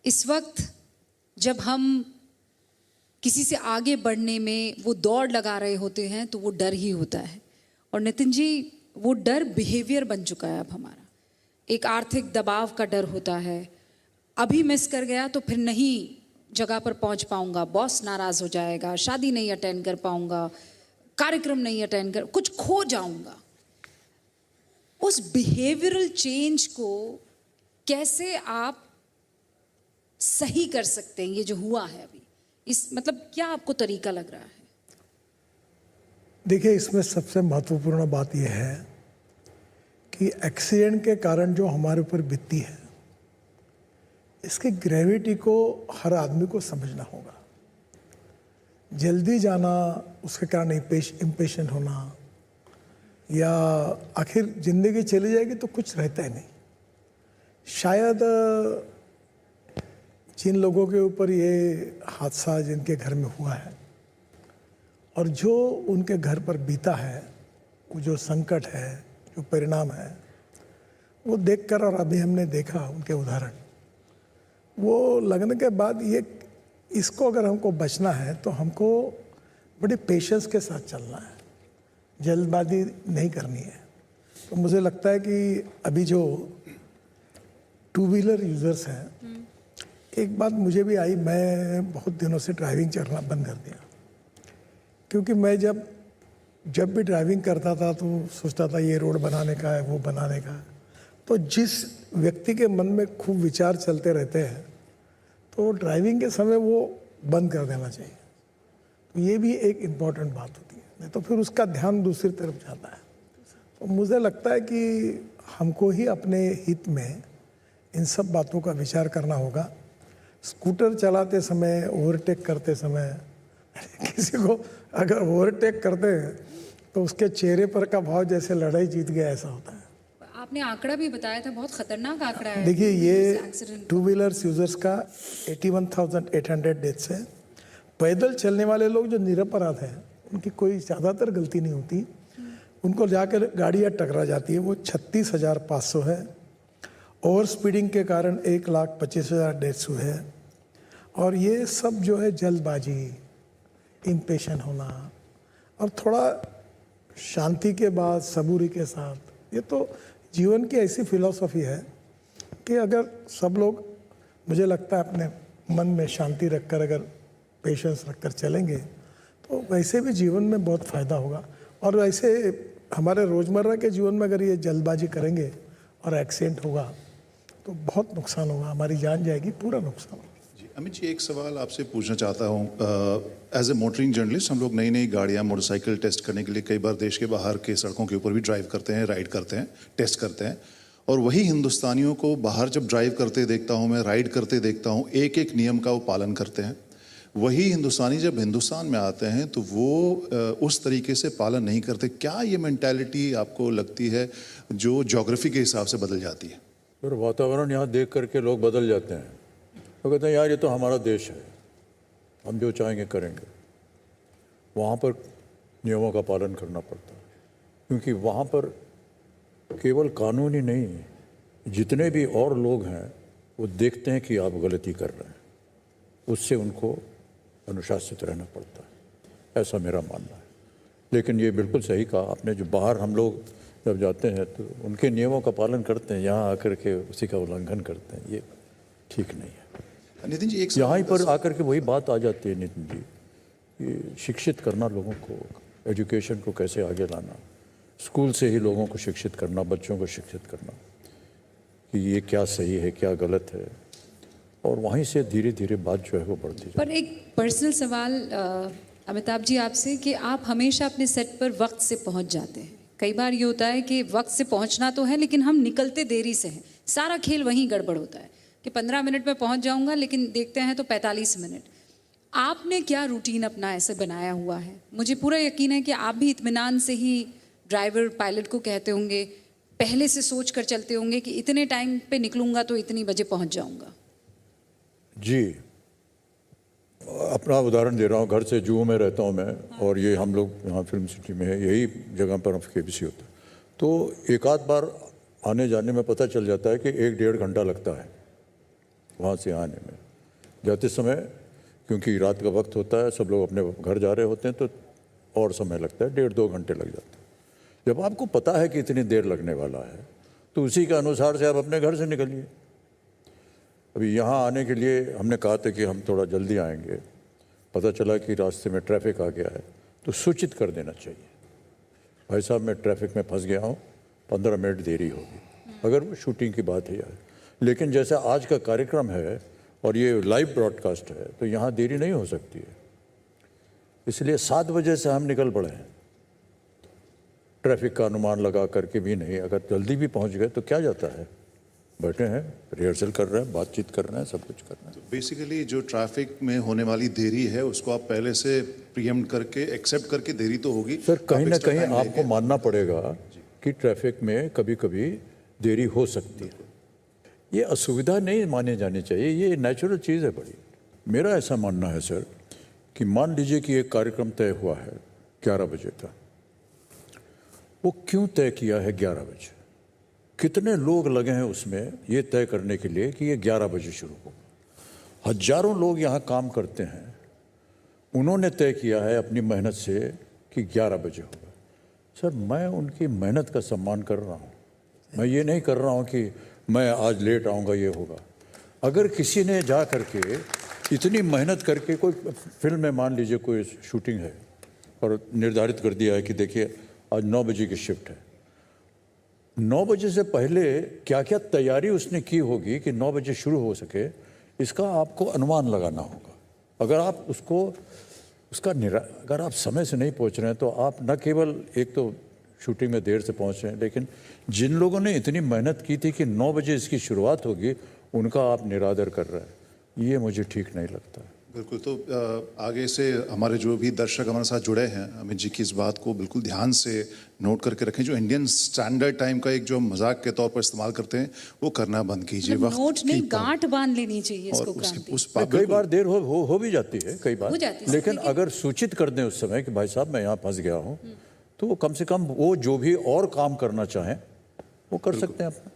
इस वक्त जब हम किसी से आगे बढ़ने में वो दौड़ लगा रहे होते हैं तो वो डर ही होता है। और नितिन जी, वो डर बिहेवियर बन चुका है अब हमारा। एक आर्थिक दबाव का डर होता है, अभी मिस कर गया तो फिर नहीं जगह पर पहुंच पाऊंगा, बॉस नाराज हो जाएगा, शादी नहीं अटेंड कर पाऊंगा, कार्यक्रम नहीं अटेंड कर, कुछ खो जाऊंगा। उस बिहेवियरल चेंज को कैसे आप सही कर सकते हैं? ये जो हुआ है अभी, इस मतलब क्या आपको तरीका लग रहा है? देखिए, इसमें सबसे महत्वपूर्ण बात यह है कि एक्सीडेंट के कारण जो हमारे ऊपर बीतती है, इसकी ग्रेविटी को हर आदमी को समझना होगा। जल्दी जाना, उसके कारण इम्पेशेंट होना, या आखिर ज़िंदगी चली जाएगी तो कुछ रहता ही नहीं। शायद जिन लोगों के ऊपर ये हादसा जिनके घर में हुआ है और जो उनके घर पर बीता है, वो जो संकट है, जो परिणाम है, वो देखकर और अभी हमने देखा उनके उदाहरण, वो लगने के बाद ये इसको अगर हमको बचना है तो हमको बड़े पेशेंस के साथ चलना है, जल्दबाजी नहीं करनी है। तो मुझे लगता है कि अभी जो टू व्हीलर यूज़र्स हैं, एक बात मुझे भी आई, मैं बहुत दिनों से ड्राइविंग करना बंद कर दिया, क्योंकि मैं जब भी ड्राइविंग करता था तो सोचता था ये रोड बनाने का है, वो बनाने का है। तो जिस व्यक्ति के मन में खूब विचार चलते रहते हैं तो ड्राइविंग के समय वो बंद कर देना चाहिए। तो ये भी एक इम्पॉर्टेंट बात होती है, नहीं तो फिर उसका ध्यान दूसरी तरफ जाता है। तो मुझे लगता है कि हमको ही अपने हित में इन सब बातों का विचार करना होगा। स्कूटर चलाते समय, ओवरटेक करते समय किसी को अगर ओवरटेक करते हैं तो उसके चेहरे पर का भाव जैसे लड़ाई जीत गया ऐसा होता है। आपने आंकड़ा भी बताया था, बहुत खतरनाक आंकड़ा है। देखिए, ये टू व्हीलर्स यूजर्स का 81,800 डेथ्स है। पैदल चलने वाले लोग जो निरपराध हैं, उनकी कोई ज़्यादातर गलती नहीं होती, उनको जाकर गाड़ियाँ टकरा जाती है, वो 36,500 है। ओवर स्पीडिंग के कारण 1,25,000 डेथ्स हुए हैं। और ये सब जो है जल्दबाजी, इम्पेशेंट होना और थोड़ा शांति के बाद सबूरी के साथ, ये तो जीवन की ऐसी फिलॉसफी है कि अगर सब लोग, मुझे लगता है, अपने मन में शांति रखकर, अगर पेशेंस रखकर चलेंगे तो वैसे भी जीवन में बहुत फ़ायदा होगा। और वैसे हमारे रोज़मर्रा के जीवन में अगर ये जल्दबाजी करेंगे और एक्सीडेंट होगा तो बहुत नुकसान होगा, हमारी जान जाएगी, पूरा नुकसान होगा। अमित जी, एक सवाल आपसे पूछना चाहता हूँ। एज ए मोटरिंग जर्नलिस्ट, हम लोग नई नई गाड़ियाँ, मोटरसाइकिल टेस्ट करने के लिए कई बार देश के बाहर के सड़कों के ऊपर भी ड्राइव करते हैं, राइड करते हैं, टेस्ट करते हैं। और वही हिंदुस्तानियों को बाहर जब ड्राइव करते देखता हूँ, मैं राइड करते देखता हूँ, एक एक नियम का वो पालन करते हैं। वही हिंदुस्तानी जब हिंदुस्तान में आते हैं तो वो उस तरीके से पालन नहीं करते। क्या ये मेंटालिटी आपको लगती है जो ज्योग्राफी के हिसाब से बदल जाती है? फिर वातावरण यहाँ देख करके लोग बदल जाते हैं। वो कहते हैं यार ये तो हमारा देश है, हम जो चाहेंगे करेंगे। वहाँ पर नियमों का पालन करना पड़ता है, क्योंकि वहाँ पर केवल कानून ही नहीं, जितने भी और लोग हैं वो देखते हैं कि आप गलती कर रहे हैं, उससे उनको अनुशासित रहना पड़ता है, ऐसा मेरा मानना है। लेकिन ये बिल्कुल सही कहा आपने, जो बाहर हम लोग जब जाते हैं तो उनके नियमों का पालन करते हैं, यहाँ आकर के उसी का उल्लंघन करते हैं, ये ठीक नहीं है। नितिन जी, एक यहाँ पर आकर के वही बात आ जाती है नितिन जी, ये शिक्षित करना लोगों को, एजुकेशन को कैसे आगे लाना, स्कूल से ही लोगों को शिक्षित करना, बच्चों को शिक्षित करना कि ये क्या सही है, क्या गलत है, और वहीं से धीरे धीरे बात जो है वो बढ़ती है। पर एक पर्सनल सवाल अमिताभ जी आपसे, कि आप हमेशा अपने सेट पर वक्त से पहुंच जाते हैं। कई बार ये होता है कि वक्त से पहुंचना तो है लेकिन हम निकलते देरी से हैं, सारा खेल वहीं गड़बड़ होता है कि 15 मिनट में पहुंच जाऊंगा, लेकिन देखते हैं तो 45 मिनट। आपने क्या रूटीन अपना ऐसे बनाया हुआ है? मुझे पूरा यकीन है कि आप भी इत्मीनान से ही ड्राइवर पायलट को कहते होंगे, पहले से सोच कर चलते होंगे कि इतने टाइम पे निकलूंगा तो इतनी बजे पहुंच जाऊंगा। जी, अपना उदाहरण दे रहा हूँ, घर से जुहू में रहता हूँ मैं, और ये हम लोग यहाँ फिल्म सिटी में है, यही जगह पर KBC होता है। तो एक आध बार आने जाने में पता चल जाता है कि 1-1.5 घंटा लगता है वहाँ से आने में। जाते समय क्योंकि रात का वक्त होता है, सब लोग अपने घर जा रहे होते हैं, तो और समय लगता है, 1.5-2 घंटे लग जाते हैं। जब आपको पता है कि इतनी देर लगने वाला है तो उसी के अनुसार से आप अपने घर से निकलिए। अभी यहाँ आने के लिए हमने कहा था कि हम थोड़ा जल्दी आएंगे, पता चला कि रास्ते में ट्रैफिक आ गया है, तो सूचित कर देना चाहिए, भाई साहब मैं ट्रैफिक में फंस गया हूँ, 15 मिनट देरी होगी, अगर वो शूटिंग की बात है यार। लेकिन जैसा आज का कार्यक्रम है और ये लाइव ब्रॉडकास्ट है, तो यहाँ देरी नहीं हो सकती है, इसलिए 7 बजे से हम निकल पड़े हैं। ट्रैफिक का अनुमान लगा करके भी नहीं, अगर जल्दी भी पहुँच गए तो क्या जाता है, बैठे हैं, रिहर्सल कर रहे हैं, बातचीत कर रहे हैं, सब कुछ कर रहे हैं। बेसिकली जो ट्रैफिक में होने वाली देरी है उसको आप पहले से प्रीएम्प्ट करके एक्सेप्ट करके, देरी तो होगी सर, कहीं आप ना extra कहीं time आपको लेके- मानना पड़ेगा कि ट्रैफिक में कभी कभी देरी हो सकती है। ये असुविधा नहीं मानी जानी चाहिए, ये नेचुरल चीज़ है बड़ी। मेरा ऐसा मानना है सर कि मान लीजिए कि एक कार्यक्रम तय हुआ है 11 बजे का, वो क्यों तय किया है 11 बजे, कितने लोग लगे हैं उसमें ये तय करने के लिए कि ये 11 बजे शुरू होगा। हजारों लोग यहाँ काम करते हैं, उन्होंने तय किया है अपनी मेहनत से कि 11 बजे होगा। सर, मैं उनकी मेहनत का सम्मान कर रहा हूँ, मैं ये नहीं कर रहा हूँ कि मैं आज लेट आऊँगा ये होगा। अगर किसी ने जा करके इतनी मेहनत करके, कोई फिल्म में मान लीजिए कोई शूटिंग है और निर्धारित कर दिया है कि देखिए आज 9 बजे की शिफ्ट है, 9 बजे से पहले क्या क्या तैयारी उसने की होगी कि 9 बजे शुरू हो सके, इसका आपको अनुमान लगाना होगा। अगर आप अगर आप समय से नहीं पहुंच रहे हैं तो आप न केवल एक तो शूटिंग में देर से पहुंच रहे हैं, लेकिन जिन लोगों ने इतनी मेहनत की थी कि 9 बजे इसकी शुरुआत होगी, उनका आप निरादर कर रहे हैं, ये मुझे ठीक नहीं लगता। बिल्कुल। तो आगे से हमारे जो भी दर्शक हमारे साथ जुड़े हैं, अमित जी की इस बात को बिल्कुल ध्यान से नोट करके रखें। जो इंडियन स्टैंडर्ड टाइम का एक जो मजाक के तौर पर इस्तेमाल करते हैं, वो करना बंद कीजिए। मतलब वक्त नोट की नहीं, पर- गांठ बांध लेनी चाहिए और इसको उसके क्रांति। उस कई बार देर हो भी जाती है, कई बार हो जाती है, लेकिन लेकिन- अगर सूचित कर दें उस समय कि भाई साहब मैं यहाँ फंस गया हूँ, तो वो कम से कम वो जो भी और काम करना चाहें वो कर सकते हैं अपना।